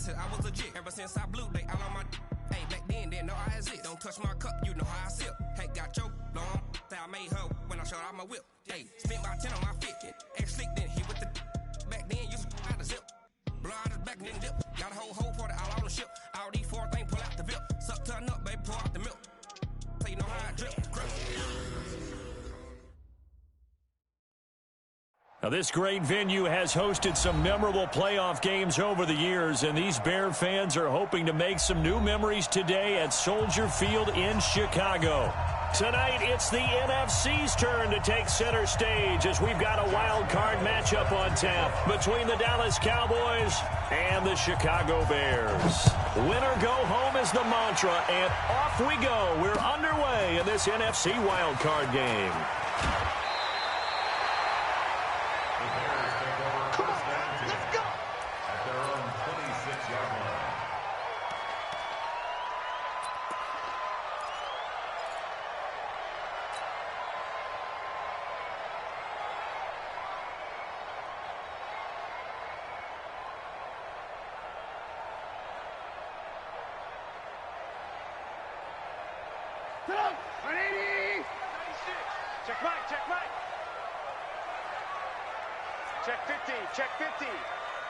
said I was a jig. Ever since I blew, they all on my hey, back then, didn't know I exist. Don't touch my cup, you know how I sip. Hey, got your long, say I made her when I showed out my whip. Hey, spent my 10 on my fit. Ex-slick, then hit with the back then, used to out the zip. Blow out his back, then dip. Got a whole party all on the ship. All these four things, pull out the VIP. Suck, turn up, baby, pour out the milk. So you know how I drip. Now, this great venue has hosted some memorable playoff games over the years, and these Bear fans are hoping to make some new memories today at Soldier Field in Chicago. Tonight, it's the NFC's turn to take center stage as we've got a wild card matchup on tap between the Dallas Cowboys and the Chicago Bears. Winner go home is the mantra, and off we go. We're underway in this NFC wild card game. Check right, check right. Check 50, check 50.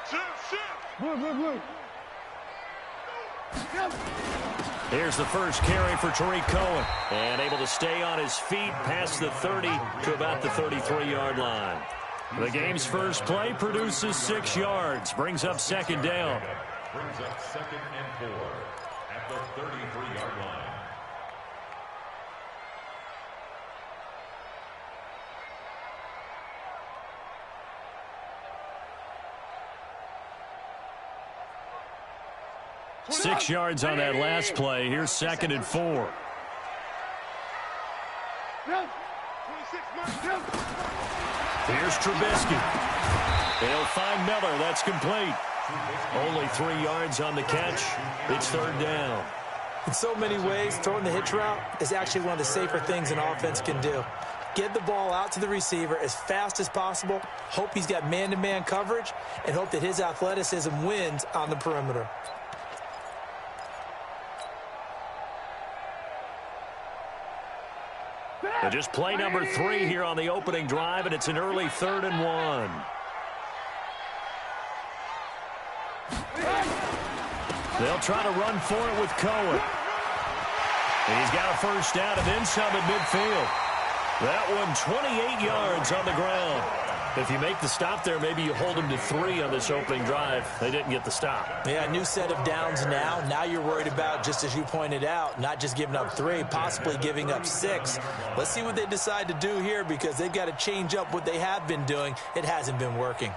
Shoot. Here's the first carry for Tariq Cohen. And able to stay on his feet past the 30 to about the 33-yard line. The game's first play produces 6 yards. Brings up second down. Brings up 2nd and 4 at the 33-yard line. Six yards on that last play. Here's 2nd and 4. Here's Trubisky. They'll find Miller. That's complete. Only 3 yards on the catch. It's 3rd down. In so many ways, throwing the hitch route is actually one of the safer things an offense can do. Get the ball out to the receiver as fast as possible, hope he's got man-to-man coverage, and hope that his athleticism wins on the perimeter. And just play number 3 here on the opening drive, and it's an early 3rd and 1. They'll try to run for it with Cohen. And he's got a first down and then some at midfield. That one 28 yards on the ground. If you make the stop there, maybe you hold them to 3 on this opening drive. They didn't get the stop. Yeah, new set of downs now. Now you're worried about, just as you pointed out, not just giving up 3, possibly giving up 6. Let's see what they decide to do here because they've got to change up what they have been doing. It hasn't been working.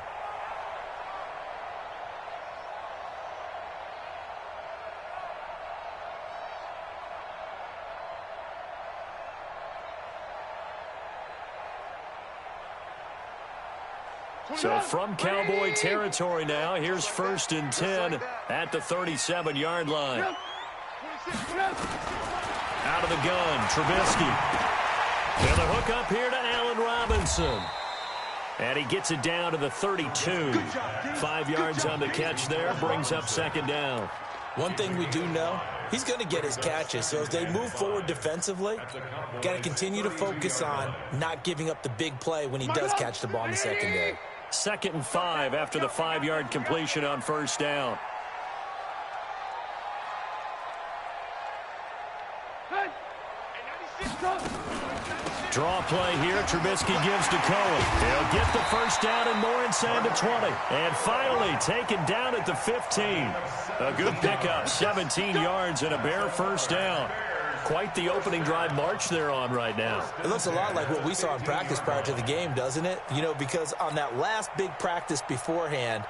So from Cowboy territory now, here's 1st and 10 at the 37-yard line. Out of the gun, Trubisky. And the hook up here to Allen Robinson. And he gets it down to the 32. 5 yards on the catch there, brings up 2nd down. One thing we do know, he's going to get his catches. So as they move forward defensively, got to continue to focus on not giving up the big play when he does catch the ball in the secondary. 2nd and 5 after the 5-yard completion on 1st down. Draw play here. Trubisky gives to Cohen. He'll get the first down and more inside the 20. And finally taken down at the 15. A good pickup, 17 yards and a Bear first down. Quite the opening drive march they're on right now. It looks a lot like what we saw in practice prior to the game, doesn't it? You know, because on that last big practice beforehand,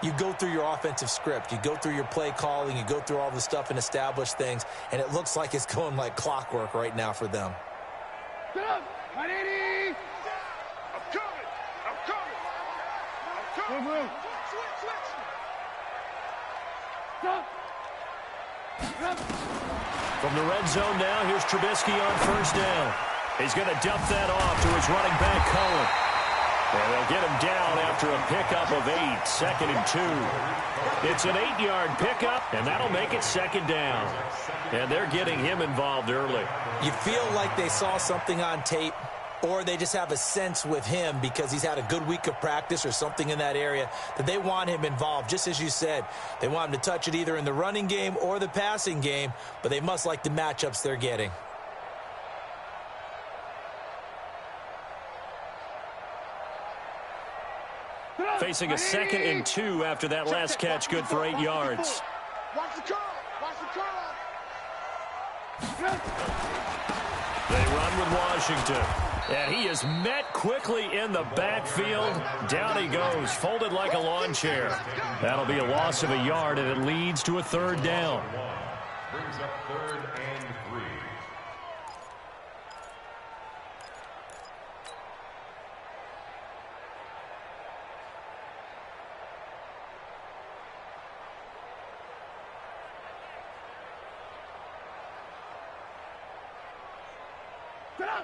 you go through your offensive script. You go through your play calling. You go through all the stuff and establish things. And it looks like it's going like clockwork right now for them. I'm coming. From the red zone now, here's Trubisky on 1st down. He's going to dump that off to his running back, Cohen. And they'll get him down after a pickup of 8, 2nd and 2. It's an 8-yard pickup, and that'll make it 2nd down. And they're getting him involved early. You feel like they saw something on tape, or they just have a sense with him because he's had a good week of practice or something in that area that they want him involved. Just as you said, they want him to touch it either in the running game or the passing game, but they must like the matchups they're getting. Facing a 2nd and 2 after that last catch, good for 8 yards. Watch the curl. Watch the curl. They run with Washington. And he is met quickly in the backfield. Down he goes, folded like a lawn chair. That'll be a loss of a yard, and it leads to a 3rd down. Brings up 3rd and 3.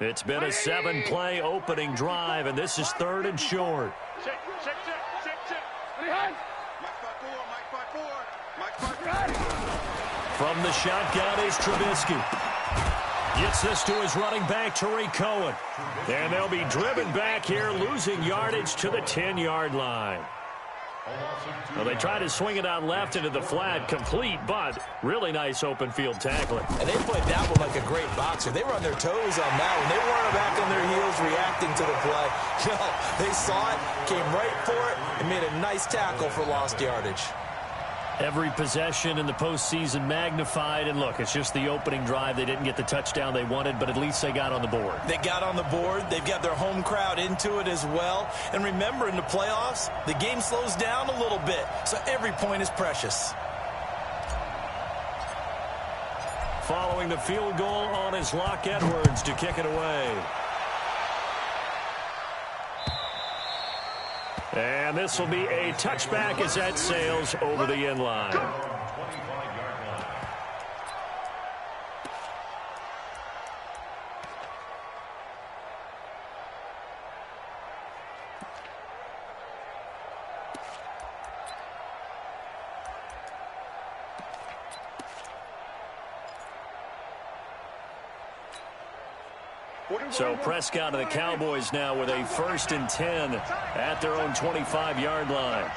It's been a 7-play opening drive, and this is 3rd and short. Check. From the shotgun is Trubisky. Gets this to his running back, Tariq Cohen. And they'll be driven back here, losing yardage to the 10-yard line. Well, they try to swing it out left into the flat, complete, but really nice open field tackling. And they played that one like a great boxer. They were on their toes on that one. They weren't back on their heels reacting to the play. No, they saw it, came right for it, and made a nice tackle for lost yardage. Every possession in the postseason magnified, and look, it's just the opening drive. They didn't get the touchdown they wanted, but at least they got on the board. They got on the board. They've got their home crowd into it as well. And remember, in the playoffs, the game slows down a little bit, so every point is precious. Following the field goal on is Locke Edwards to kick it away. And this will be a touchback as that sails over the end line. So Prescott and the Cowboys now with a 1st and 10 at their own 25-yard line.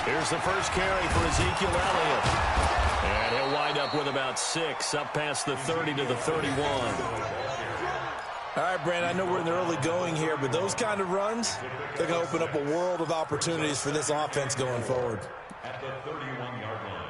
Here's the first carry for Ezekiel Elliott. And he'll wind up with about 6, up past the 30 to the 31. All right, Brandon, I know we're in the early going here, but those kind of runs, they're going to open up a world of opportunities for this offense going forward. At the 31-yard line.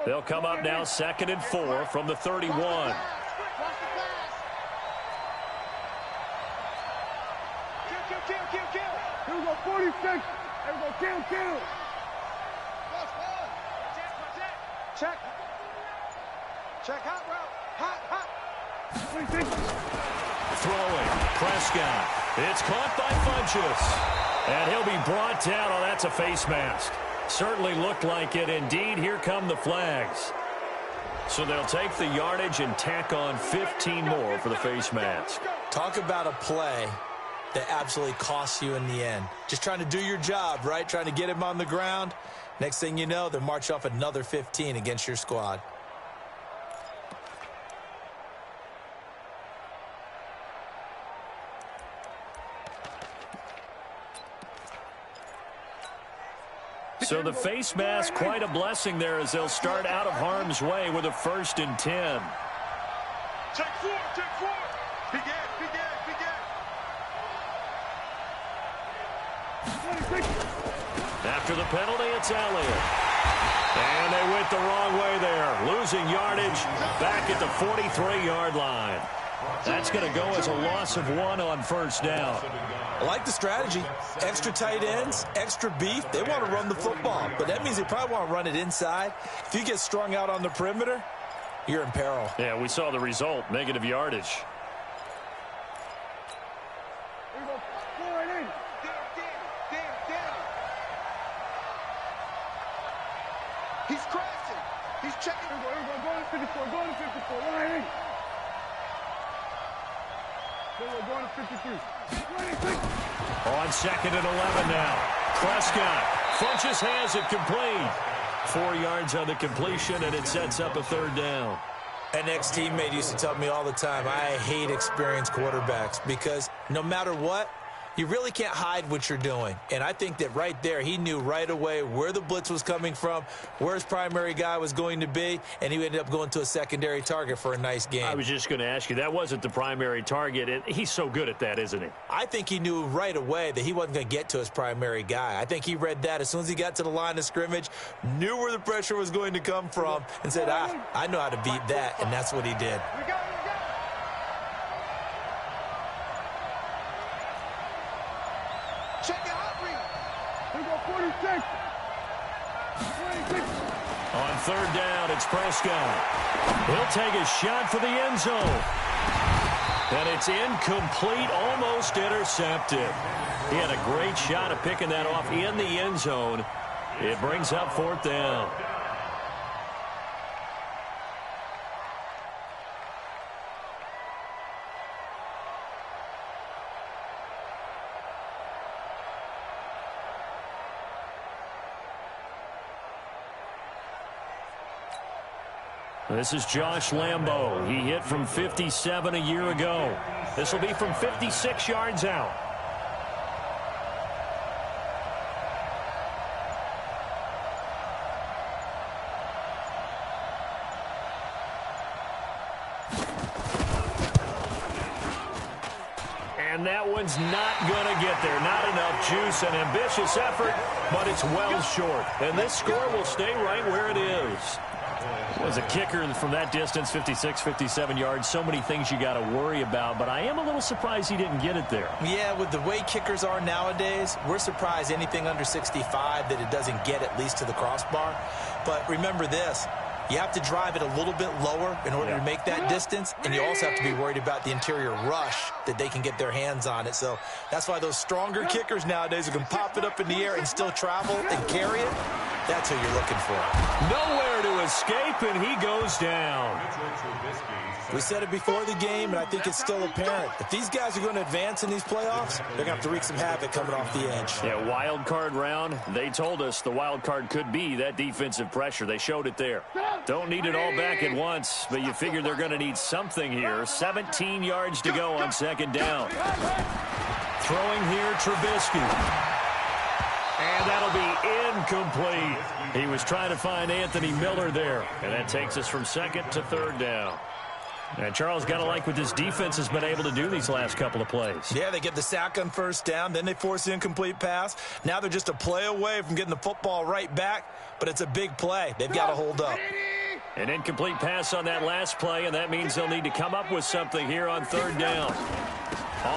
They'll come up now 2nd and 4 from the 31. Here we go, 46. Here we go, kill. Check, hot route. Hot. 26. Throwing, Prescott. It's caught by Funchess. And he'll be brought down. Oh, that's a face mask. Certainly looked like it. Indeed, here come the flags. So they'll take the yardage and tack on 15 more for the face mask. Talk about a play that absolutely costs you in the end. Just trying to do your job, right? Trying to get him on the ground. Next thing you know, they'll march off another 15 against your squad. So the face mask, quite a blessing there as they'll start out of harm's way with a 1st and 10. Check 4. Begin. 26. After the penalty, it's Elliott. And they went the wrong way there, losing yardage back at the 43-yard line. That's going to go as a loss of 1 on 1st down. I like the strategy. Extra tight ends, extra beef. They want to run the football, but that means they probably want to run it inside. If you get strung out on the perimeter, you're in peril. Yeah, we saw the result, negative yardage. He's checking. Here we go. Going to 54. Going to 54. 180. Going to 53. 26. On 2nd and 11 now. Prescott Funches has it complete. 4 yards on the completion, and it sets up a 3rd down. An ex-teammate used to tell me all the time, I hate experienced quarterbacks because no matter what, you really can't hide what you're doing. And I think that right there, he knew right away where the blitz was coming from, where his primary guy was going to be, and he ended up going to a secondary target for a nice game. I was just going to ask you, that wasn't the primary target, and he's so good at that, isn't he? I think he knew right away that he wasn't going to get to his primary guy. I think he read that as soon as he got to the line of scrimmage, knew where the pressure was going to come from, and said, I know how to beat that, and that's what he did. Check it out, read. We go 46. 26. On 3rd down, it's Prescott. He'll take a shot for the end zone. And it's incomplete, almost intercepted. He had a great shot at picking that off in the end zone. It brings up 4th down. This is Josh Lambo. He hit from 57 a year ago. This will be from 56 yards out. And that one's not going to get there. Not enough juice. An ambitious effort, but it's well short. And this score will stay right where it is. Was a kicker from that distance, 56, 57 yards. So many things you got to worry about, but I am a little surprised he didn't get it there. Yeah, with the way kickers are nowadays, we're surprised anything under 65 that it doesn't get at least to the crossbar. But remember this. You have to drive it a little bit lower in order to make that distance, and you also have to be worried about the interior rush that they can get their hands on it. So that's why those stronger kickers nowadays who can pop it up in the air and still travel and carry it, that's who you're looking for. Nowhere to escape, and he goes down. We said it before the game, and I think it's still apparent. If these guys are going to advance in these playoffs, they're going to have to wreak some havoc coming off the edge. Yeah, wild card round. They told us the wild card could be that defensive pressure. They showed it there. Don't need it all back at once, but you figure they're going to need something here. 17 yards to go on 2nd down. Throwing here, Trubisky. And that'll be incomplete. He was trying to find Anthony Miller there. And that takes us from 2nd to 3rd down. And Charles, got to like what this defense has been able to do these last couple of plays. Yeah, they get the sack on 1st down. Then they force the incomplete pass. Now they're just a play away from getting the football right back. But it's a big play. They've got to hold up. An incomplete pass on that last play, and that means they'll need to come up with something here on 3rd down.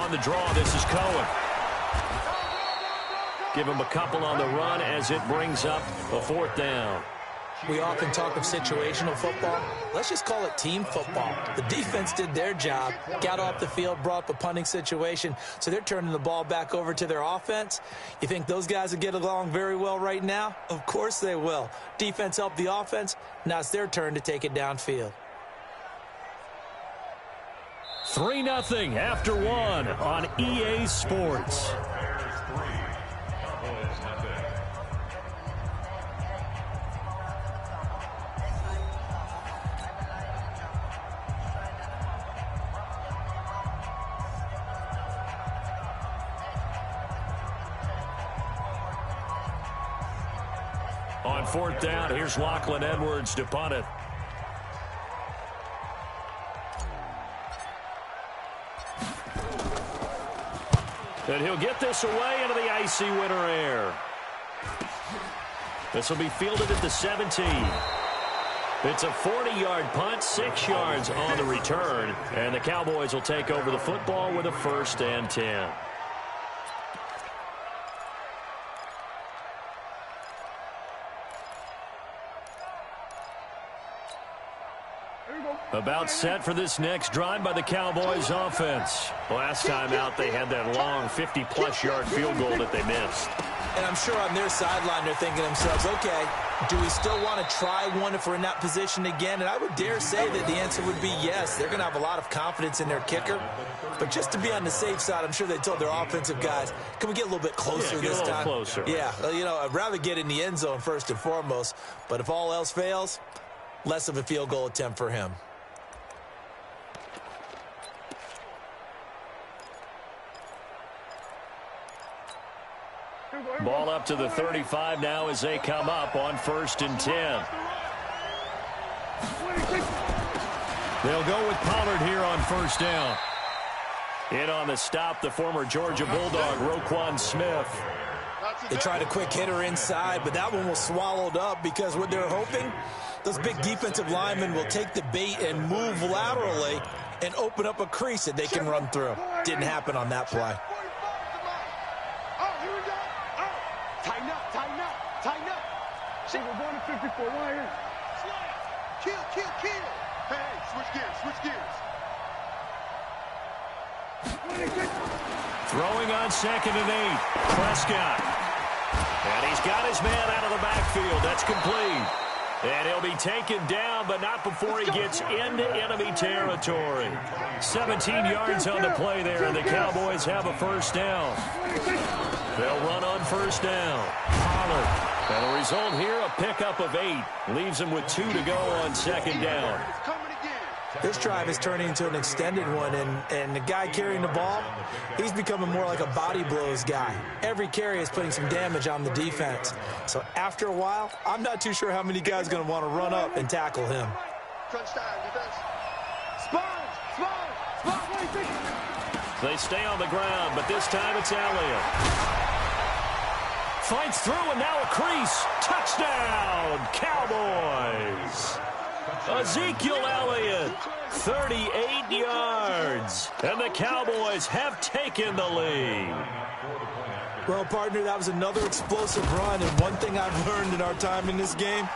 On the draw, this is Cohen. Give him a couple on the run as it brings up a 4th down. We often talk of situational football. Let's just call it team football. The defense did their job, got off the field, brought up a punting situation, so they're turning the ball back over to their offense. You think those guys will get along very well right now? Of course they will. Defense helped the offense. Now it's their turn to take it downfield. 3-0 after 1 on EA Sports. On 4th down, here's Lachlan Edwards to punt it. And he'll get this away into the icy winter air. This will be fielded at the 17. It's a 40-yard punt, 6 yards on the return. And the Cowboys will take over the football with a 1st and 10. About set for this next drive by the Cowboys offense. Last time out, they had that long 50-plus yard field goal that they missed. And I'm sure on their sideline they're thinking to themselves, okay, Do we still want to try one if we're in that position again? And I would dare say that the answer would be yes. They're going to have a lot of confidence in their kicker. But just to be on the safe side, I'm sure they told their offensive guys, can we get a little bit closer this time? Closer. Yeah, you know, I'd rather get in the end zone first and foremost. But if all else fails, less of a field goal attempt for him. Ball up to the 35 now as they come up on 1st and 10. They'll go with Pollard here on 1st down. In on the stop, the former Georgia Bulldog, Roquan Smith. They tried a quick hitter inside, but that one was swallowed up because what they're hoping, those big defensive linemen will take the bait and move laterally and open up a crease that they can run through. Didn't happen on that play. Tighten up, tighten up, tighten up. See, we're going to 54. Right here. Kill, kill, kill. Hey, switch gears, switch gears. Throwing on 2nd and 8. Prescott. And he's got his man out of the backfield. That's complete. And he'll be taken down, but not before he gets into enemy territory. 17 yards on the play there, and the Cowboys have a 1st down. They'll run on 1st down. Pollard. And the result here, a pickup of 8. Leaves him with 2 to go on 2nd down. This drive is turning into an extended one, and the guy carrying the ball, he's becoming more like a body blows guy. Every carry is putting some damage on the defense. So after a while, I'm not too sure how many guys are going to want to run up and tackle him. Crunch time, defense. Spot, spot, spot. They stay on the ground, but this time it's Elliott. Fights through, and now a crease. Touchdown, Cowboys. Ezekiel Elliott, 38 yards. And the Cowboys have taken the lead. Well, partner, that was another explosive run, and one thing I've learned in our time in this game,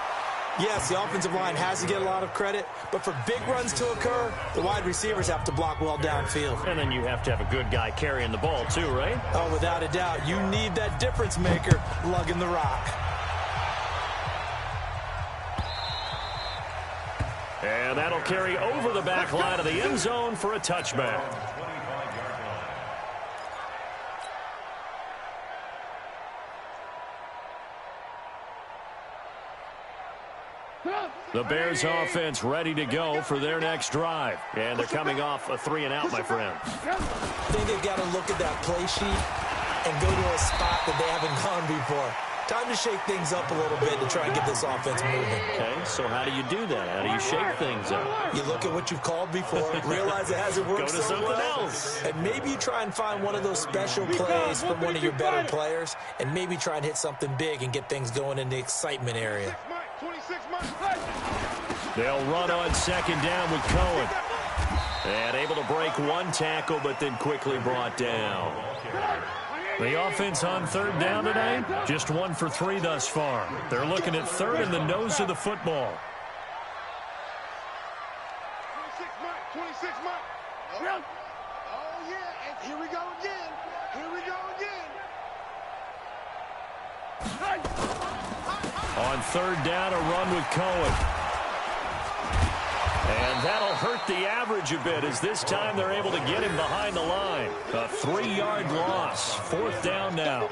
yes, the offensive line has to get a lot of credit, but for big runs to occur, the wide receivers have to block well downfield. And then you have to have a good guy carrying the ball too, right? Oh, without a doubt. You need that difference maker lugging the rock. And that'll carry over the back line of the end zone for a touchback. The Bears offense ready to go for their next drive. And they're coming off a 3-and-out, my friend. I think they've got to look at that play sheet and go to a spot that they haven't gone before. Time to shake things up a little bit to try and get this offense moving. Okay, so how do you do that? How do you shake things up? You look at what you've called before, realize it hasn't worked Go to so something well, else. and maybe you try and find one of those special plays from one of your better players, and maybe try and hit something big and get things going in the excitement area. 26 months. They'll run on 2nd down with Cohen. And able to break one tackle, but then quickly brought down. The offense on 3rd down today, just 1 for 3 thus far. They're looking at 3rd in the nose of the football. 26 months. Oh, yeah. And here we go again. Here we go again. On 3rd down, a run with Cohen. And that'll hurt the average a bit as this time they're able to get him behind the line. A 3-yard loss. 4th down now.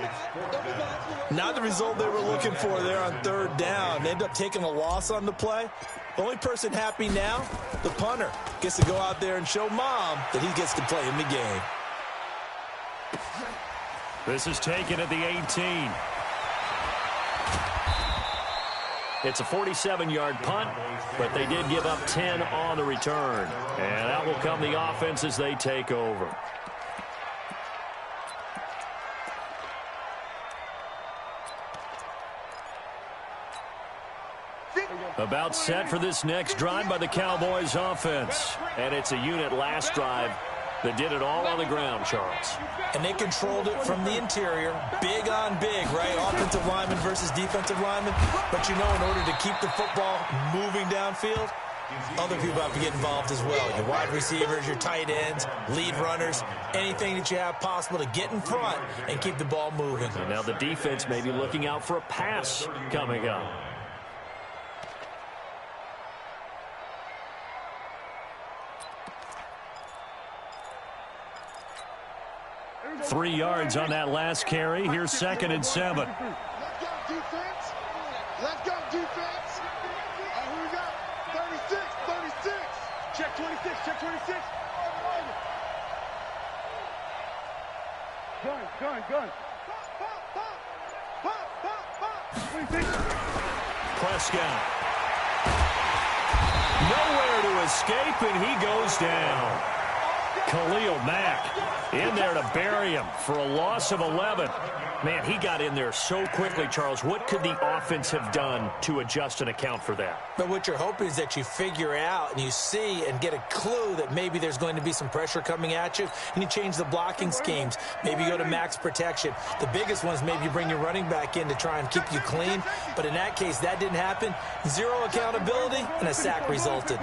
Not the result they were looking for there on 3rd down. They end up taking a loss on the play. The only person happy now, the punter, gets to go out there and show Mom that he gets to play in the game. This is taken at the 18. It's a 47-yard punt, but they did give up 10 on the return. And out will come the offense as they take over. About set for this next drive by the Cowboys offense. And it's a unit last drive that did it all on the ground, Charles. And they controlled it from the interior, big on big, right? Offensive lineman versus defensive lineman. But you know, in order to keep the football moving downfield, other people have to get involved as well. Your wide receivers, your tight ends, lead runners, anything that you have possible to get in front and keep the ball moving. And now the defense may be looking out for a pass coming up. 3 yards on that last carry. Here's 2nd and 7. Let's go, defense. Let's go, defense. Who we got? 36, 36. Check 26, check 26. Gun. Pop. Prescott. Nowhere to escape, and he goes down. Khalil Mack in there to bury him for a loss of 11. Man, he got in there so quickly, Charles. What could the offense have done to adjust and account for that? But what you're hoping is that you figure out and you see and get a clue that maybe there's going to be some pressure coming at you, and you change the blocking schemes. Maybe you go to max protection. The biggest one is maybe you bring your running back in to try and keep you clean. But in that case, that didn't happen. Zero accountability, and a sack resulted.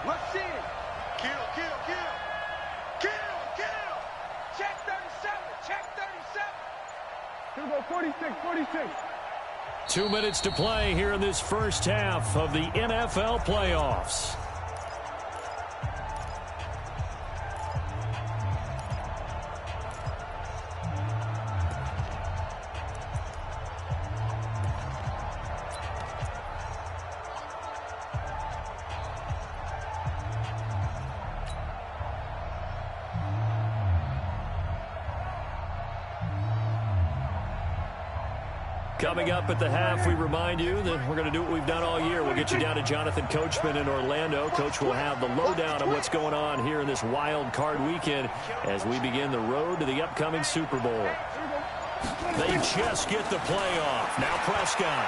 Rush in. Kill. Check 37. Here we go, 46. 2 minutes to play here in this first half of the NFL playoffs. Coming up at the half, we remind you that we're going to do what we've done all year. We'll get you down to Jonathan Coachman in Orlando. Coach will have the lowdown on what's going on here in this wild card weekend as we begin the road to the upcoming Super Bowl. They just get the playoff. Now Prescott.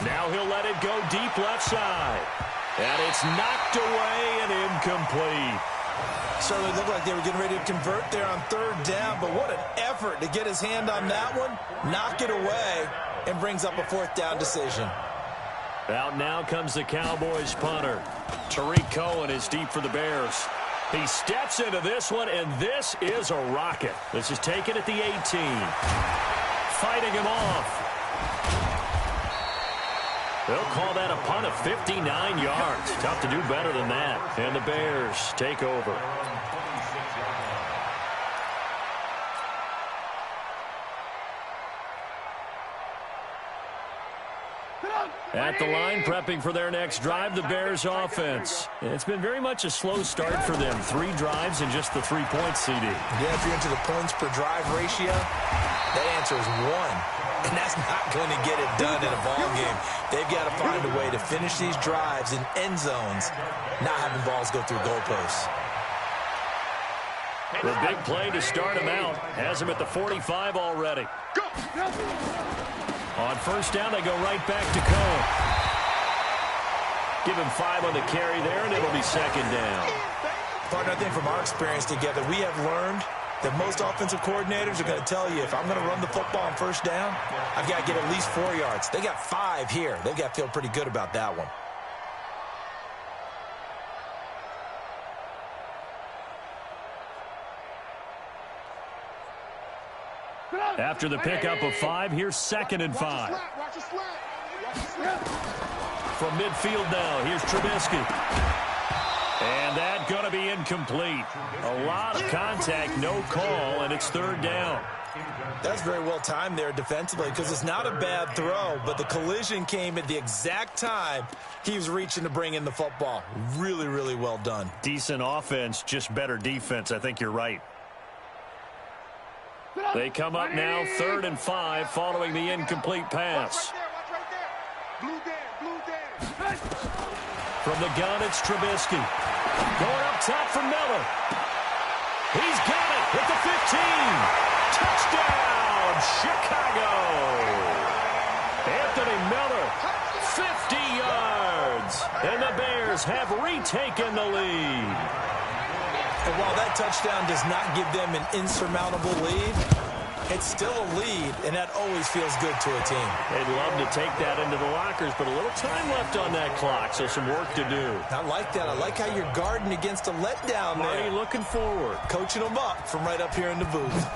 Now he'll let it go deep left side. And it's knocked away and incomplete. Certainly looked like they were getting ready to convert there on 3rd down, but what an effort to get his hand on that one, knock it away, and brings up a 4th down decision. Out now comes the Cowboys punter. Tariq Cohen is deep for the Bears. He steps into this one, and this is a rocket. This is taken at the 18. Fighting him off. They'll call that a punt of 59 yards. Tough to do better than that. And the Bears take over. At the line, prepping for their next drive, the Bears offense. It's been very much a slow start for them. 3 drives and just the 3 points, CD. Yeah, if you're into the points per drive ratio, that answer is 1. And that's not going to get it done in a ball game. They've got to find a way to finish these drives in end zones, not having balls go through goalposts. The big play to start him out. Has him at the 45 already. On 1st down, they go right back to Cole. Give him 5 on the carry there, and it'll be 2nd down. Partner, I think from our experience together, we have learned that most offensive coordinators are going to tell you, if I'm going to run the football on 1st down, I've got to get at least 4 yards. They got 5 here. They've got to feel pretty good about that one. After the pickup of 5, here's 2nd and 5. From midfield now, here's Trubisky. And that's going to be incomplete. A lot of contact, no call, and it's 3rd down. That's very well timed there defensively because it's not a bad throw, but the collision came at the exact time he was reaching to bring in the football. Really, really well done. Decent offense, just better defense. I think you're right. They come up now 3rd and 5 following the incomplete pass. From the gun, it's Trubisky. Going up top for Miller. He's got it at the 15. Touchdown, Chicago. Anthony Miller, 50 yards. And the Bears have retaken the lead. And while that touchdown does not give them an insurmountable lead, it's still a lead, and that always feels good to a team. They'd love to take that into the lockers, but a little time left on that clock, so some work to do. I like that. I like how you're guarding against a letdown there. Marty looking forward. Coaching them up from right up here in the booth.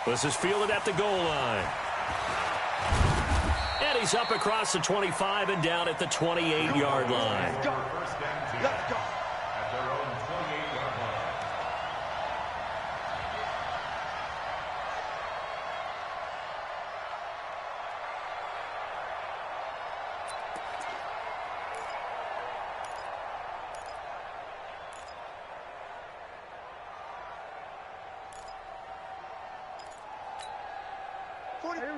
This is fielded at the goal line. And plays up across the 25 and down at the 28-yard line. Let's go. Let's go. At their own 28-yard line.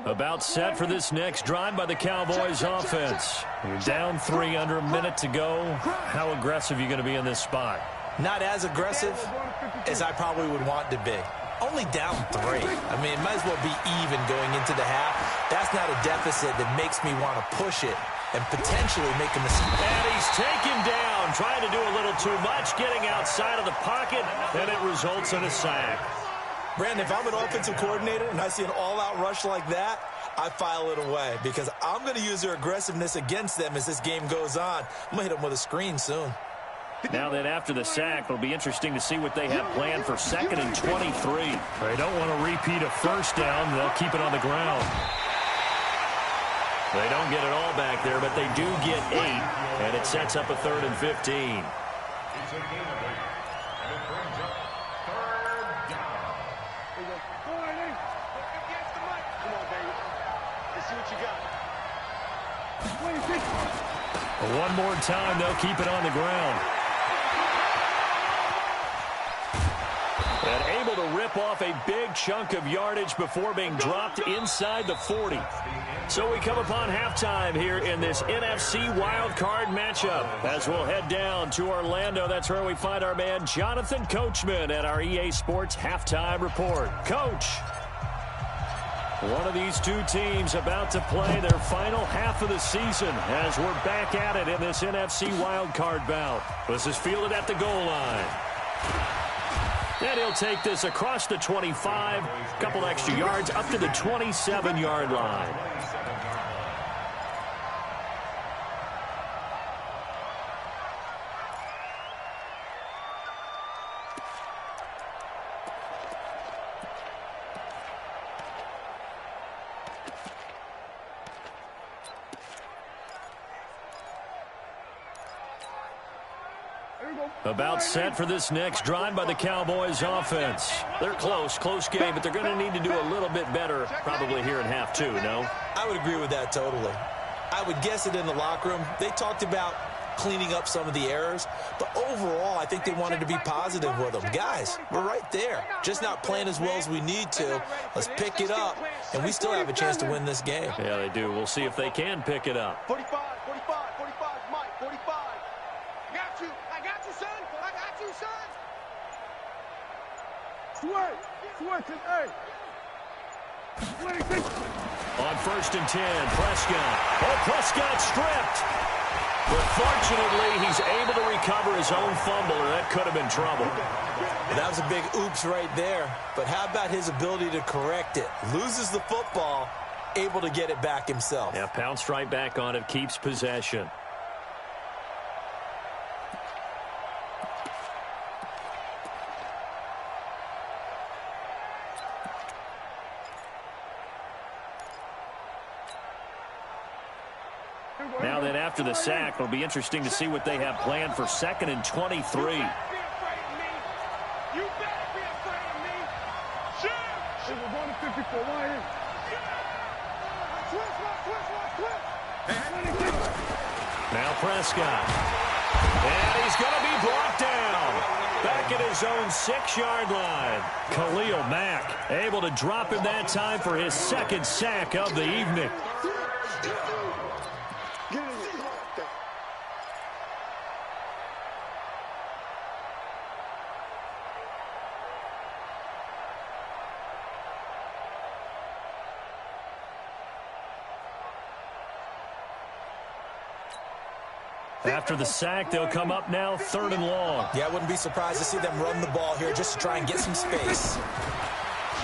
About set for this next drive by the Cowboys offense. You're down 3 under a minute to go. How aggressive are you going to be in this spot? Not as aggressive as I probably would want to be. Only down 3. I mean, it might as well be even going into the half. That's not a deficit that makes me want to push it and potentially make a mistake. And he's taken down, trying to do a little too much, getting outside of the pocket, and it results in a sack. Brandon, if I'm an offensive coordinator and I see an all-out rush like that, I file it away because I'm going to use their aggressiveness against them as this game goes on. I'm going to hit them with a screen soon. Now that after the sack, it'll be interesting to see what they have planned for 2nd and 23. They don't want to repeat a first down. They'll keep it on the ground. They don't get it all back there, but they do get 8, and it sets up a 3rd and 15. It's a gain of 8, and it brings up 3rd down. Come on, baby. Let's see what you got. One more time, they'll keep it on the ground. And able to rip off a big chunk of yardage before being dropped inside the 40. So we come upon halftime here in this NFC wildcard matchup. As we'll head down to Orlando, that's where we find our man Jonathan Coachman at our EA Sports Halftime Report. Coach, one of these two teams about to play their final half of the season as we're back at it in this NFC wildcard bout. This is fielded at the goal line. And he'll take this across the 25, couple extra yards up to the 27-yard line. About set for this next drive by the Cowboys offense. They're close game, but they're going to need to do a little bit better probably here in half 2, no? I would agree with that totally. I would guess it in the locker room. They talked about cleaning up some of the errors, but overall, I think they wanted to be positive with them. Guys, we're right there. Just not playing as well as we need to. Let's pick it up, and we still have a chance to win this game. Yeah, they do. We'll see if they can pick it up. 45, Mike, 45. I got you, son. Switch, hey. On 1st and 10, Prescott. Oh, Prescott stripped. But fortunately, he's able to recover his own fumble, or that could have been trouble. That was a big oops right there. But how about his ability to correct it? Loses the football, able to get it back himself. Yeah, pounced right back on it, keeps possession. Now that after the sack, it'll be interesting to see what they have planned for 2nd and 23. You better be afraid of me. Shoot! We're going to 54. Why here? Switch. Now Prescott. And he's going to be brought down. Back at his own 6-yard line. Khalil Mack able to drop him that time for his 2nd sack of the evening. After the sack, they'll come up now 3rd and long. Yeah, I wouldn't be surprised to see them run the ball here just to try and get some space.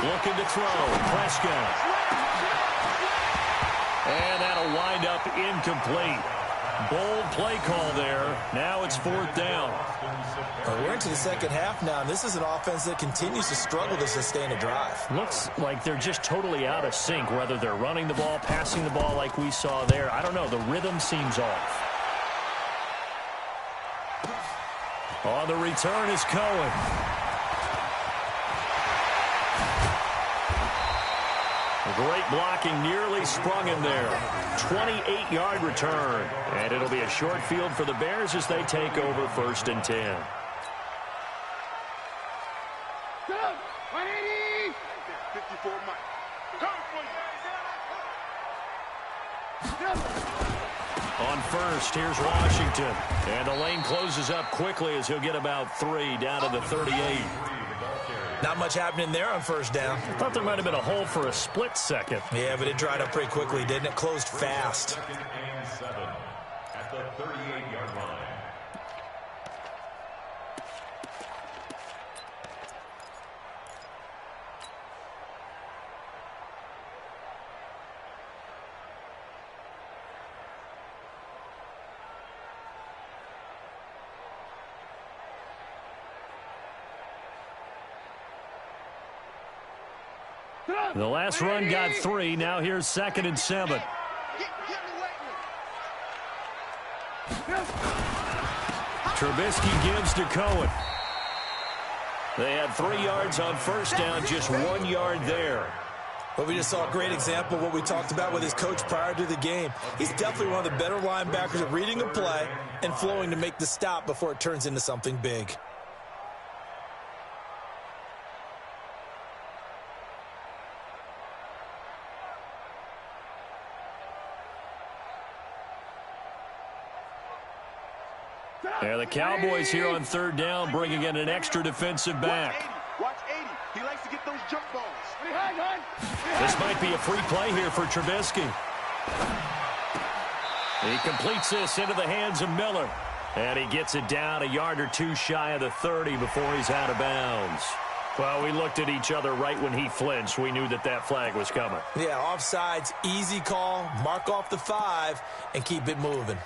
Looking to throw. Prescott. And that'll wind up incomplete. Bold play call there. Now it's 4th down. We're into the second half now, and this is an offense that continues to struggle to sustain a drive. Looks like they're just totally out of sync, whether they're running the ball, passing the ball like we saw there. I don't know. The rhythm seems off. On the return is Cohen. Great blocking, nearly sprung him there. 28-yard return. And it'll be a short field for the Bears as they take over 1st and 10. On first, here's Washington. And the lane closes up quickly as he'll get about 3 down to the 38. Not much happening there on 1st down. I thought there might have been a hole for a split second. Yeah, but it dried up pretty quickly, didn't it? Closed fast. 2nd and 7 at the 38-yard line. The last run got 3. Now here's 2nd and 7. Trubisky gives to Cohen. They had 3 yards on 1st down, just 1 yard there. But we just saw a great example of what we talked about with his coach prior to the game. He's definitely one of the better linebackers at reading a play and flowing to make the stop before it turns into something big. Yeah, the Cowboys here on 3rd down, bringing in an extra defensive back. Watch 80. He likes to get those jump balls. This might be a free play here for Trubisky. He completes this into the hands of Miller. And he gets it down a yard or 2 shy of the 30 before he's out of bounds. Well, we looked at each other right when he flinched. We knew that that flag was coming. Yeah, offsides, easy call, mark off the 5, and keep it moving.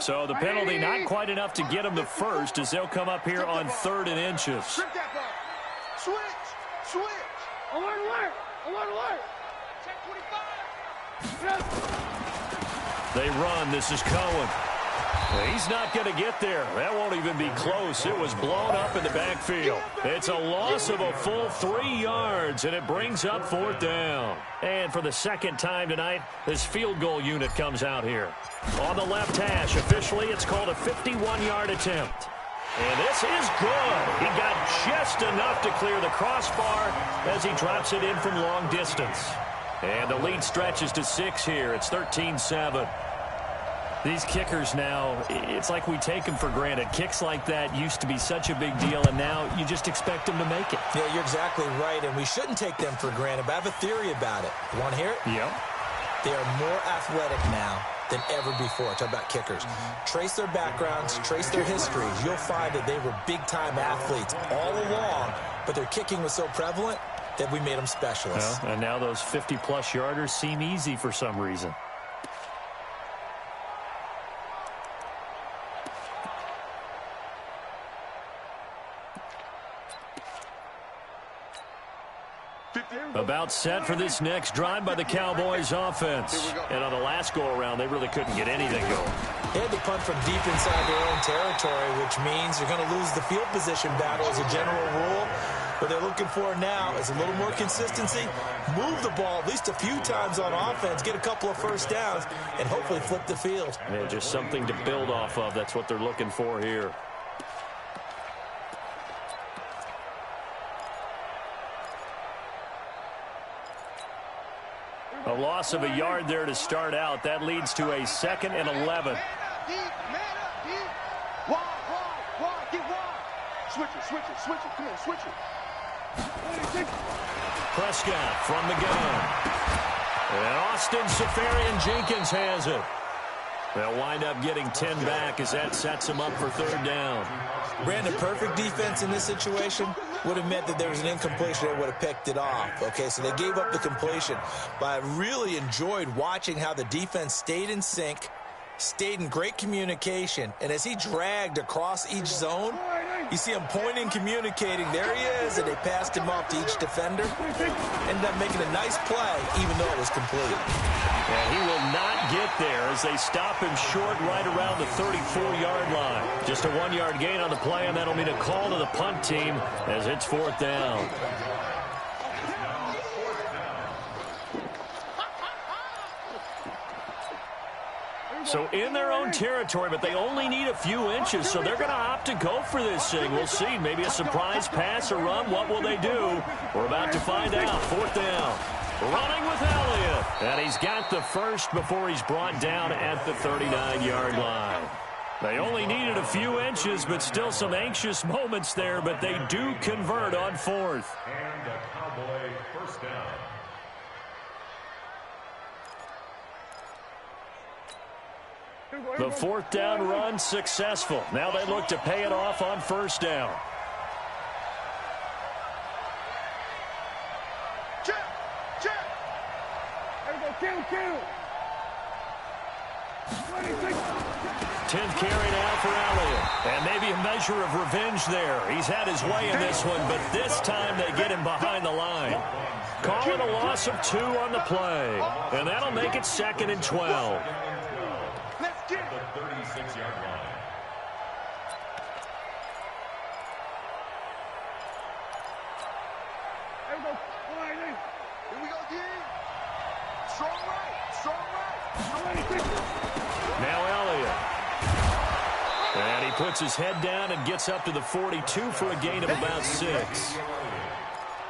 So the penalty not quite enough to get him the first as they'll come up here on 3rd and inches. Strip that ball. Switch. Alert. Check 25. They run. This is Cohen. He's not going to get there. That won't even be close. It was blown up in the backfield. It's a loss of a full 3 yards, and it brings up 4th down. And for the second time tonight, this field goal unit comes out here. On the left hash, officially, it's called a 51-yard attempt. And this is good. He got just enough to clear the crossbar as he drops it in from long distance. And the lead stretches to 6 here. It's 13-7. These kickers now, it's like we take them for granted. Kicks like that used to be such a big deal, and now you just expect them to make it. Yeah, you're exactly right, and we shouldn't take them for granted, but I have a theory about it. You want to hear it? Yep. They are more athletic now than ever before. Talk about kickers. Trace their backgrounds, trace their histories. You'll find that they were big-time athletes all along, but their kicking was so prevalent that we made them specialists. Well, and now those 50-plus yarders seem easy for some reason. About set for this next drive by the Cowboys offense. And on the last go-around, they really couldn't get anything going. They had to punt from deep inside their own territory, which means you're going to lose the field position battle as a general rule. What they're looking for now is a little more consistency, move the ball at least a few times on offense, get a couple of first downs, and hopefully flip the field. Yeah, just something to build off of. That's what they're looking for here. A loss of a yard there to start out. That leads to a 2nd and 11. Man up, deep. Wide. Get wide. Switch it. Come on, switch it. Prescott from the gun. And Austin Safarian-Jenkins has it. They'll wind up getting 10 back as that sets them up for 3rd down. Brandon, perfect defense in this situation would have meant that there was an incompletion that would have picked it off. Okay, so they gave up the completion. But I really enjoyed watching how the defense stayed in sync, stayed in great communication, and as he dragged across each zone, you see him pointing, communicating. There he is, and they passed him off to each defender. Ended up making a nice play, even though it was complete. And he will not get there as they stop him short right around the 34-yard line. Just a 1-yard gain on the play, and that'll mean a call to the punt team as it's 4th down. So in their own territory, but they only need a few inches, so they're going to opt to go for this thing. We'll see. Maybe a surprise pass or run. What will they do? We're about to find out. 4th down. Running with Elliott. And he's got the first before he's brought down at the 39-yard line. They only needed a few inches, but still some anxious moments there, but they do convert on 4th. And a Cowboy first down. The 4th down run successful. Now they look to pay it off on 1st down. Check. There we go. Kill. 10th carry now for Elliott. And maybe a measure of revenge there. He's had his way in this one, but this time they get him behind the line. Call it a loss of 2 on the play. And that'll make it 2nd and 12. Let's get it. The 36-yard line. There we go. Here we go, D. Strong right. Now Elliott. And he puts his head down and gets up to the 42 for a gain of about 6.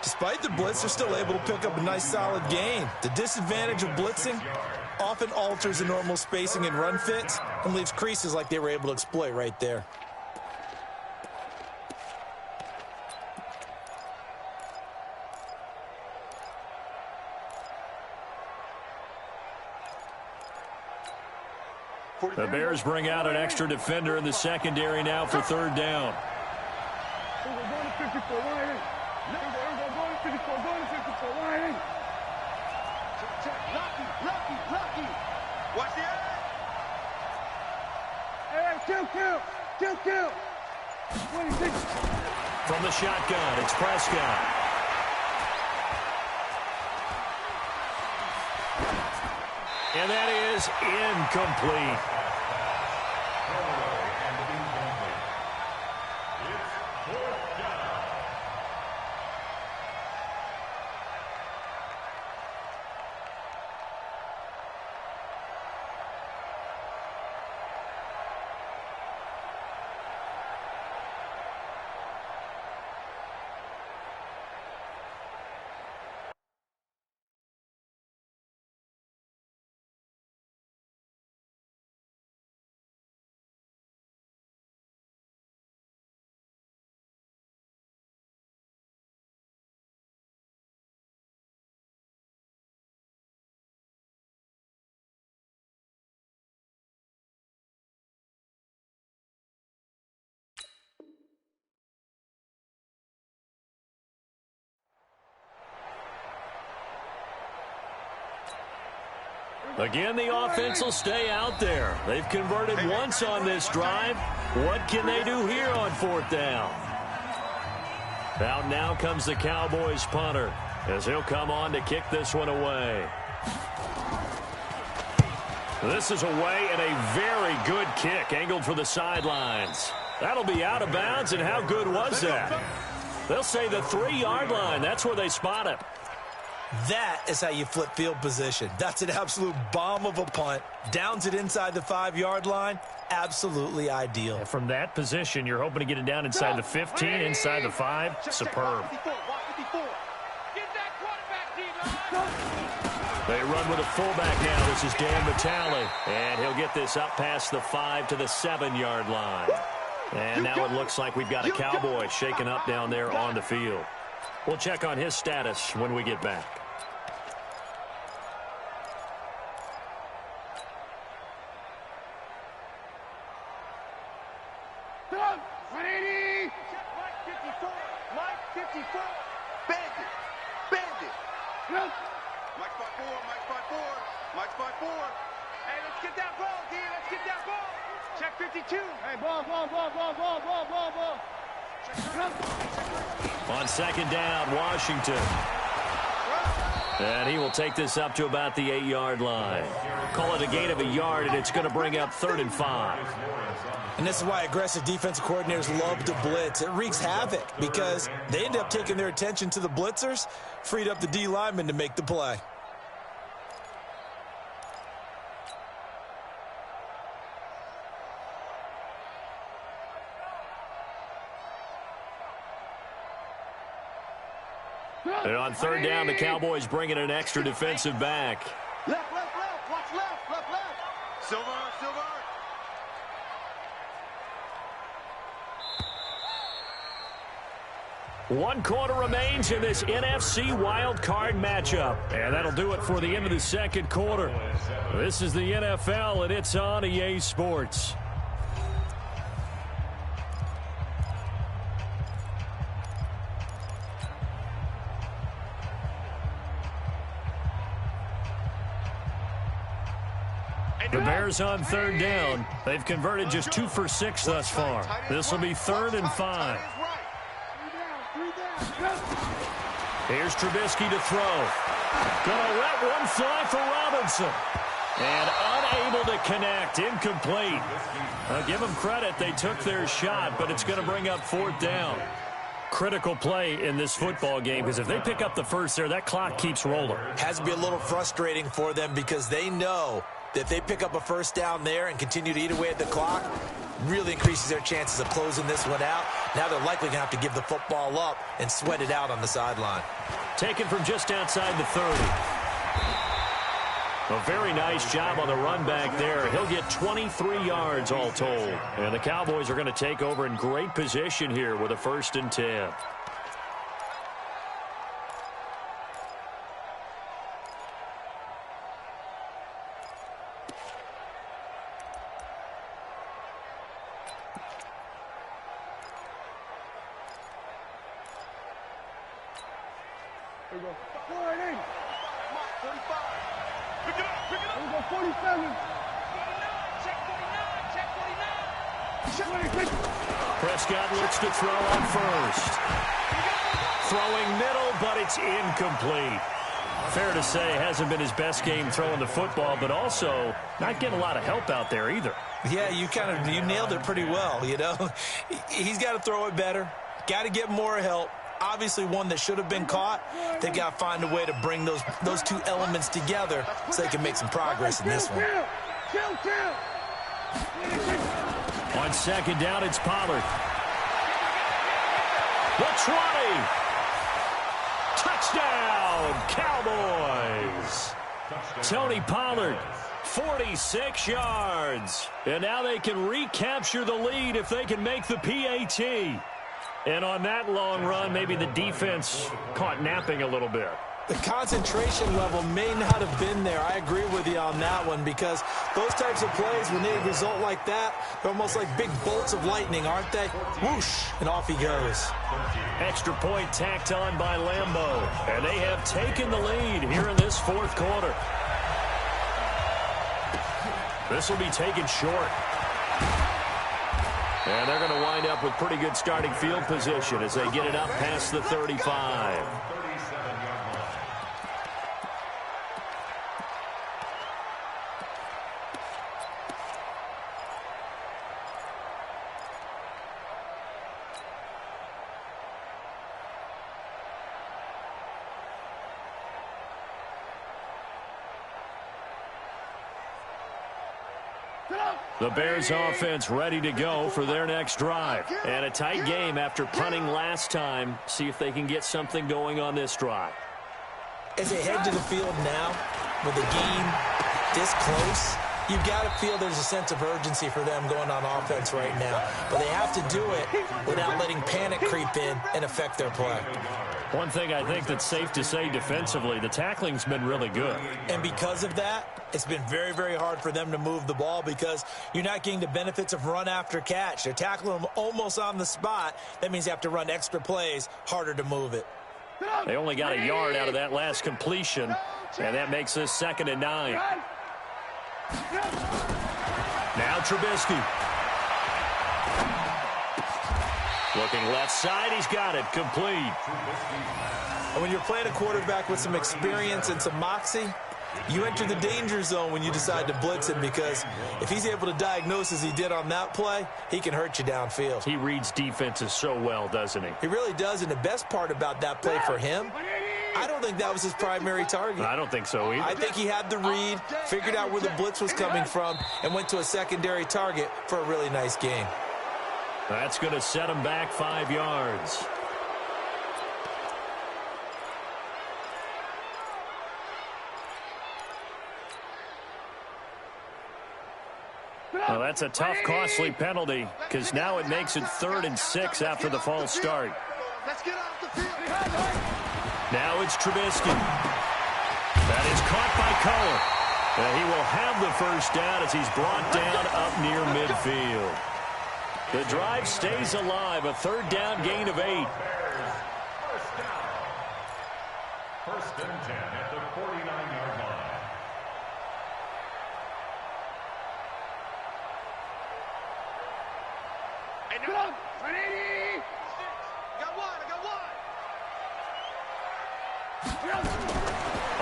Despite the blitz, they're still able to pick up a nice solid gain. The disadvantage of blitzing often alters the normal spacing and run fits and leaves creases like they were able to exploit right there. The Bears bring out an extra defender in the secondary now for 3rd down. We're going to 54 line. Going to 54 line. Lucky. Watch the eye. Hey, kill. 26. From the shotgun, it's Prescott. And that is incomplete. Again, the offense will stay out there. They've converted once on this drive. What can they do here on 4th down? Out now comes the Cowboys punter as he'll come on to kick this one away. This is away and a very good kick angled for the sidelines. That'll be out of bounds, and how good was that? They'll say the 3-yard line. That's where they spot him. That is how you flip field position. That's an absolute bomb of a punt. Downs it inside the 5-yard line. Absolutely ideal. And from that position, you're hoping to get it down inside the 15, inside the 5. Superb. They run with a fullback now. This is Dan Vitale. And he'll get this up past the 5 to the 7-yard line. And now it looks like we've got a Cowboy shaken up down there on the field. We'll check on his status when we get back. Stop! 180! Mike 54. Mike 54. Bandit. Bandit. Mike 5-4. Mike 5-4. Mike 5-4. Hey, let's get that ball, D. Let's get that ball. Check 52. Hey, ball. On second down, Washington. And he will take this up to about the 8-yard line. Call it a gain of a yard, and it's going to bring up 3rd and 5. And this is why aggressive defensive coordinators love to blitz. It wreaks havoc because they end up taking their attention to the blitzers, freed up the D lineman to make the play. And on 3rd down, the Cowboys bring in an extra defensive back. Left. Watch left. Silver. One quarter remains in this NFC wild card matchup. And that'll do it for the end of the second quarter. This is the NFL, and it's on EA Sports. The Bears on 3rd down. They've converted just 2 for 6 thus far. This will be 3rd and 5. Here's Trubisky to throw. Gonna let one fly for Robinson. And unable to connect. Incomplete. I'll give them credit. They took their shot, but it's going to bring up 4th down. Critical play in this football game, because if they pick up the first there, that clock keeps rolling. Has to be a little frustrating for them because they know that if they pick up a first down there and continue to eat away at the clock, really increases their chances of closing this one out. Now they're likely going to have to give the football up and sweat it out on the sideline. Taken from just outside the 30. A very nice job on the run back there. He'll get 23 yards all told. And the Cowboys are going to take over in great position here with a 1st and 10. Here we go. 48. 45. Pick it up. Here we go. 47. Check 49. Prescott looks to throw on first. Throwing middle, but it's incomplete. Fair to say, hasn't been his best game throwing the football, but also not getting a lot of help out there either. Yeah, you nailed it pretty well, you know. He's got to throw it better. Got to get more help. Obviously one that should have been caught. They've got to find a way to bring those two elements together so they can make some progress in this one. On second down, it's Pollard. The 20. Touchdown, Cowboys. Tony Pollard, 46 yards. And now they can recapture the lead if they can make the PAT. And on that long run, maybe the defense caught napping a little bit. The concentration level may not have been there. I agree with you on that one because those types of plays, when they result like that, they're almost like big bolts of lightning, aren't they? Whoosh, and off he goes. Extra point tacked on by Lambeau. And they have taken the lead here in this 4th quarter. This will be taken short. And they're going to wind up with pretty good starting field position as they get it up past the 35. The Bears offense ready to go for their next drive. And a tight game after punting last time. See if they can get something going on this drive. As they head to the field now, with the game this close, you've got to feel there's a sense of urgency for them going on offense right now. But they have to do it without letting panic creep in and affect their play. One thing I think that's safe to say defensively, the tackling's been really good. And because of that, it's been very, very hard for them to move the ball because you're not getting the benefits of run after catch. They're tackling them almost on the spot. That means you have to run extra plays, harder to move it. They only got a yard out of that last completion, and that makes this 2nd and 9. Now Trubisky. Looking left side, he's got it, complete. And when you're playing a quarterback with some experience and some moxie, you enter the danger zone when you decide to blitz him because if he's able to diagnose as he did on that play, he can hurt you downfield. He reads defenses so well, doesn't he? He really does, and the best part about that play for him, I don't think that was his primary target. I don't think so either. I think he had the read, figured out where the blitz was coming from, and went to a secondary target for a really nice game. That's going to set him back 5 yards. Well, that's a tough, costly penalty because now it makes it 3rd and 6 after the false start. Let's get off the field. Now it's Trubisky. That is caught by Cohen. He will have the first down as he's brought down up near midfield. The drive stays alive, a 3rd down gain of 8. First and 10 at the 49-yard line. And now, 180. Got one, I got one.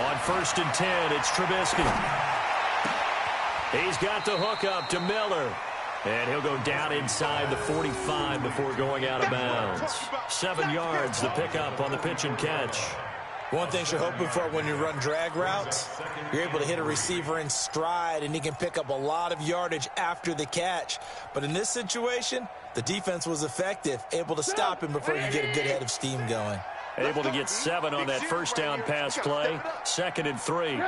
On 1st and 10, it's Trubisky. He's got the hook up to Miller. And he'll go down inside the 45 before going out of bounds. 7 yards, the pickup on the pitch and catch. One thing you're hoping for when you run drag routes, you're able to hit a receiver in stride, and he can pick up a lot of yardage after the catch. But in this situation, the defense was effective, able to stop him before you get a good head of steam going. Able to get 7 on that first down pass play. 2nd and 3.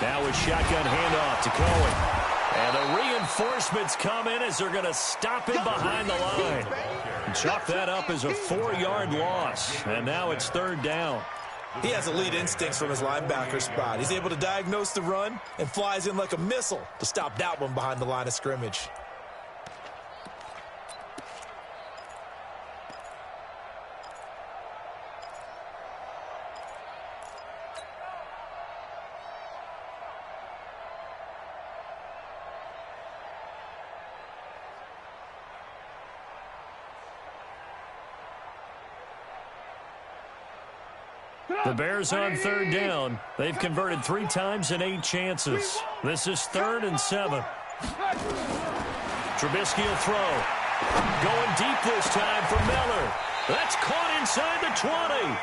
Now a shotgun handoff to Cohen. And the reinforcements come in as they're going to stop him behind the line. And chalk that up as a 4-yard loss. And now it's 3rd down. He has elite instincts from his linebacker spot. He's able to diagnose the run and flies in like a missile to stop that one behind the line of scrimmage. The Bears on 3rd down. They've converted 3 times in 8 chances. This is 3rd and 7. Trubisky will throw. Going deep this time for Miller. That's caught inside the 20.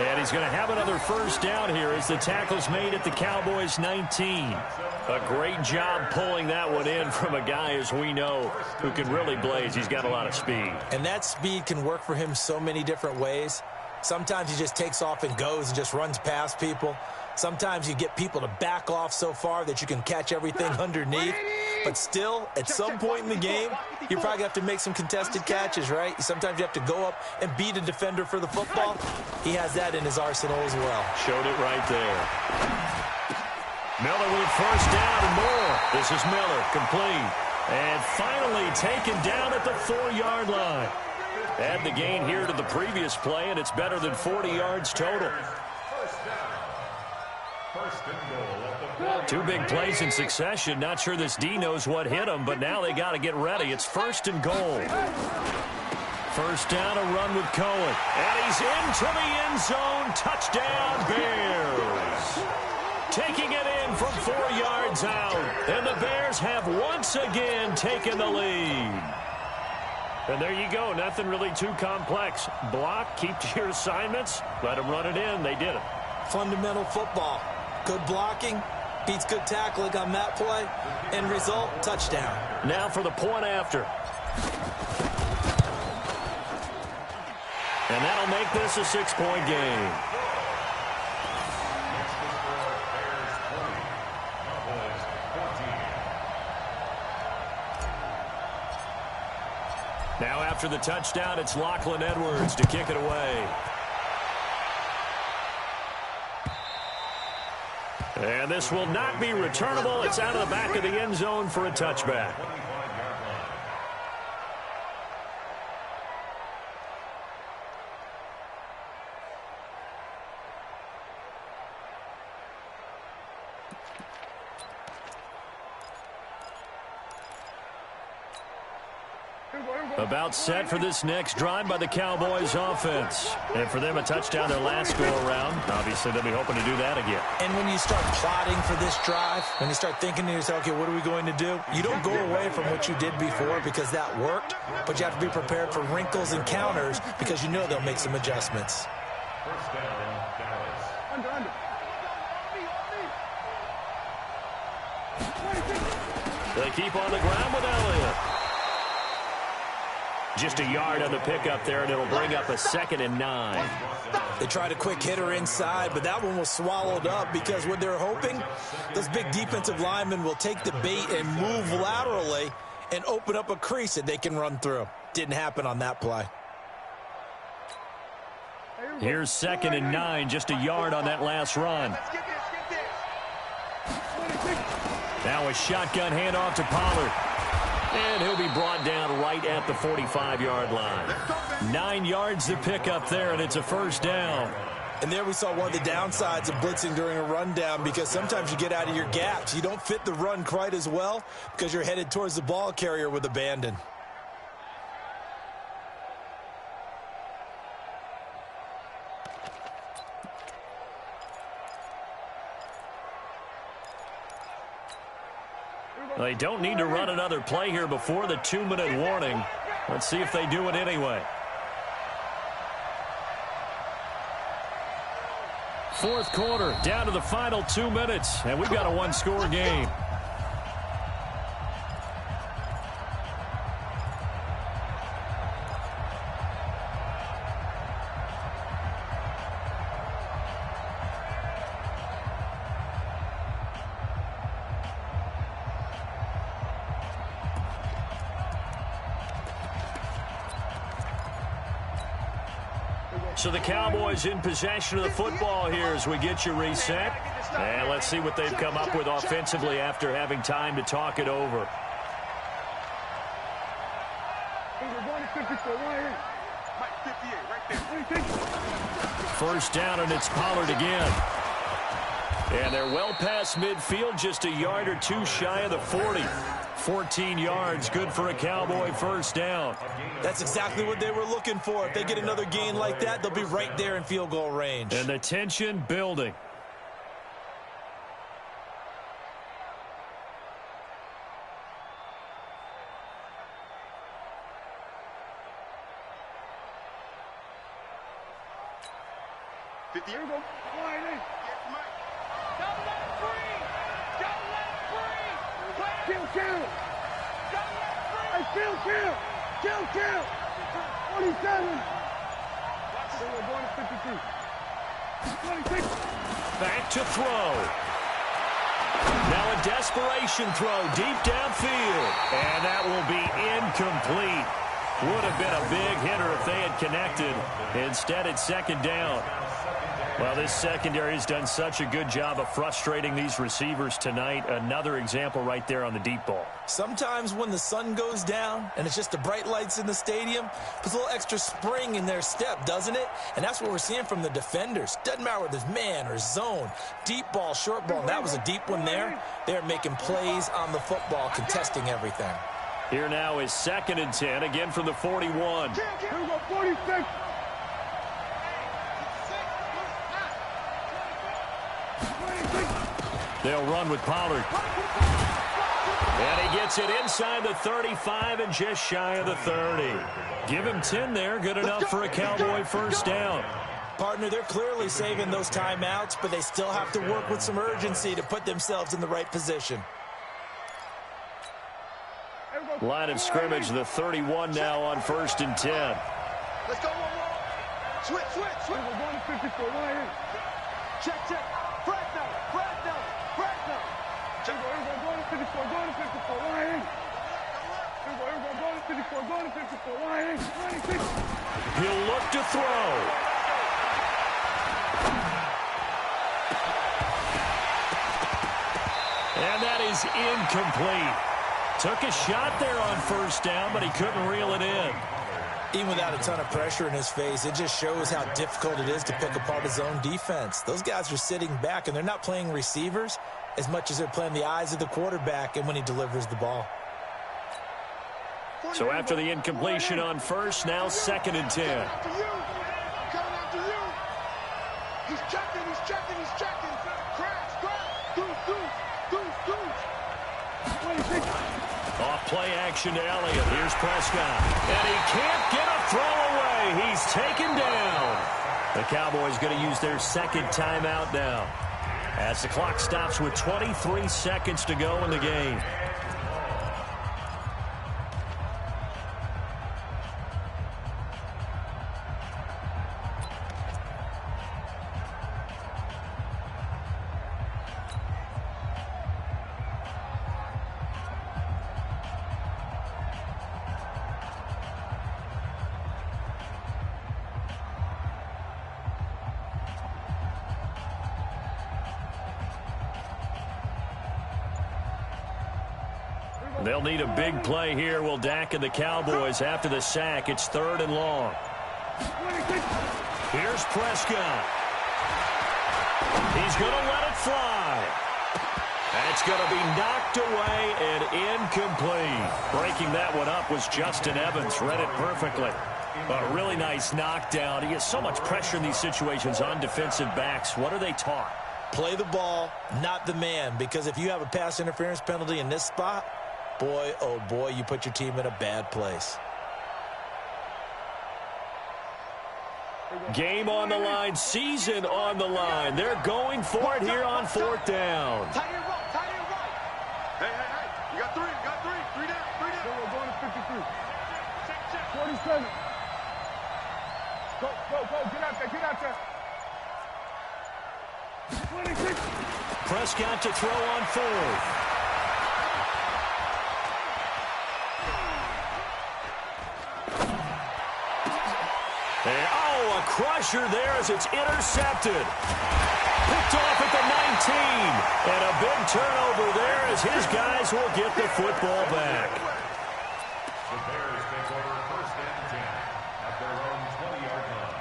And he's going to have another first down here as the tackle's made at the Cowboys 19. A great job pulling that one in from a guy, as we know, who can really blaze. He's got a lot of speed. And that speed can work for him so many different ways. Sometimes he just takes off and goes and just runs past people. Sometimes you get people to back off so far that you can catch everything underneath. But still, at some point in the game, you're probably going to have to make some contested catches, right? Sometimes you have to go up and beat a defender for the football. He has that in his arsenal as well. Showed it right there. Miller with first down and more. This is Miller, complete. And finally taken down at the 4-yard line. Add the gain here to the previous play, and it's better than 40 yards total. 2 big plays in succession. Not sure this D knows what hit him, but now they got to get ready. It's 1st and goal. First down, a run with Cohen. And he's into the end zone. Touchdown, Bears. Taking it in from 4 yards out. And the Bears have once again taken the lead. And there you go. Nothing really too complex. Block, keep to your assignments, let them run it in. They did it. Fundamental football. Good blocking, beats good tackling on that play. End result, touchdown. Now for the point after. And that'll make this a 6-point game. Now after the touchdown, it's Lachlan Edwards to kick it away. And this will not be returnable. It's out of the back of the end zone for a touchback. About set for this next drive by the Cowboys offense. And for them, a touchdown their last go-around. Obviously, they'll be hoping to do that again. And when you start plotting for this drive, when you start thinking to yourself, okay, what are we going to do? You don't go away from what you did before because that worked, but you have to be prepared for wrinkles and counters because you know they'll make some adjustments. First down, Dallas. Under. They keep on the ground with Elliott. Just a yard on the pickup there, and it'll bring up a 2nd and 9. They tried a quick hitter inside, but that one was swallowed up because what they're hoping, those big defensive linemen will take the bait and move laterally and open up a crease that they can run through. Didn't happen on that play. Here's 2nd and 9, just a yard on that last run. Let's get this. Now a shotgun handoff to Pollard. And he'll be brought down right at the 45-yard line. 9 yards to pick up there, and it's a first down. And there we saw one of the downsides of blitzing during a rundown because sometimes you get out of your gaps. You don't fit the run quite as well because you're headed towards the ball carrier with abandon. They don't need to run another play here before the 2-minute warning. Let's see if they do it anyway. Fourth quarter, down to the final 2 minutes, and we've got a one-score game. So the Cowboys in possession of the football here as we get you reset. And let's see what they've come up with offensively after having time to talk it over. First down, and it's Pollard again. And they're well past midfield, just a yard or two shy of the 40. 14 yards, good for a Cowboy first down. That's exactly what they were looking for. If they get another gain like that, they'll be right there in field goal range. And the tension building. Kill. 47. Back to throw. Now a desperation throw deep downfield. And that will be incomplete. Would have been a big hitter if they had connected. Instead, it's second down. Well, this secondary has done such a good job of frustrating these receivers tonight. Another example right there on the deep ball. Sometimes when the sun goes down and it's just the bright lights in the stadium, puts a little extra spring in their step, doesn't it? And that's what we're seeing from the defenders. Doesn't matter whether it's man or zone, deep ball, short ball. And that was a deep one there. They're making plays on the football, contesting everything. Here now is 2nd and 10, again from the 41. 46. They'll run with Pollard. And he gets it inside the 35 and just shy of the 30. Give him 10 there. Good enough for a Cowboy first down. Partner, they're clearly saving those timeouts, but they still have to work with some urgency to put themselves in the right position. Line of scrimmage, the 31 now on 1st and 10. Let's go. Switch. We're going to 54. Check. Go to 54. incomplete. Took a shot there on first down, but he couldn't reel it in. Even without a ton of pressure in his face, it just shows how difficult it is to pick apart his own defense. Those guys are sitting back, and they're not playing receivers as much as they're playing the eyes of the quarterback and when he delivers the ball. So after the incompletion on first, now 2nd and 10. He's checking. Crash. Off play action to Elliott. Here's Prescott. And he can't get a throw away. He's taken down. The Cowboys going to use their 2nd timeout now, as the clock stops with 23 seconds to go in the game. They'll need a big play here. Will Dak and the Cowboys after the sack. It's 3rd and long. Here's Prescott. He's going to let it fly. That's going to be knocked away and incomplete. Breaking that one up was Justin Evans. Read it perfectly. A really nice knockdown. He has so much pressure in these situations on defensive backs. What are they taught? Play the ball, not the man, because if you have a pass interference penalty in this spot, boy, oh boy, you put your team in a bad place. Game on the line, season on the line. They're going for it here on 4th down. Tight end right. Hey. You got three. Three down. We're going to 53. Check. 47. Go. Get out there. 26. Prescott to throw on 4th. A crusher there as it's intercepted. Picked off at the 19. And a big turnover there as his guys will get the football back. The Bears take over 1st and 10 at their own 20-yard line.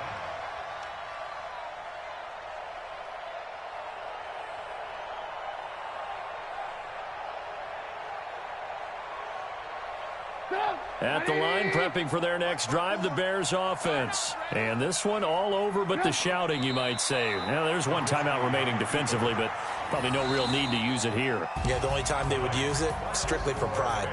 At the line, prepping for their next drive, the Bears offense. And this one all over but the shouting, you might say. Now, there's one timeout remaining defensively, but probably no real need to use it here. Yeah, the only time they would use it, strictly for pride.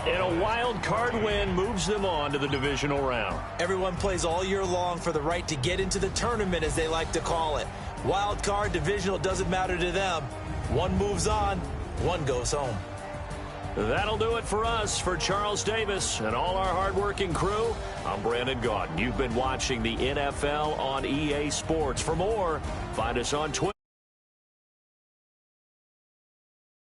And a wild card win moves them on to the divisional round. Everyone plays all year long for the right to get into the tournament, as they like to call it. Wild card, divisional, doesn't matter to them. One moves on, one goes home. That'll do it for us. For Charles Davis and all our hardworking crew, I'm Brandon Gaudin. You've been watching the NFL on EA Sports. For more, find us on Twitter.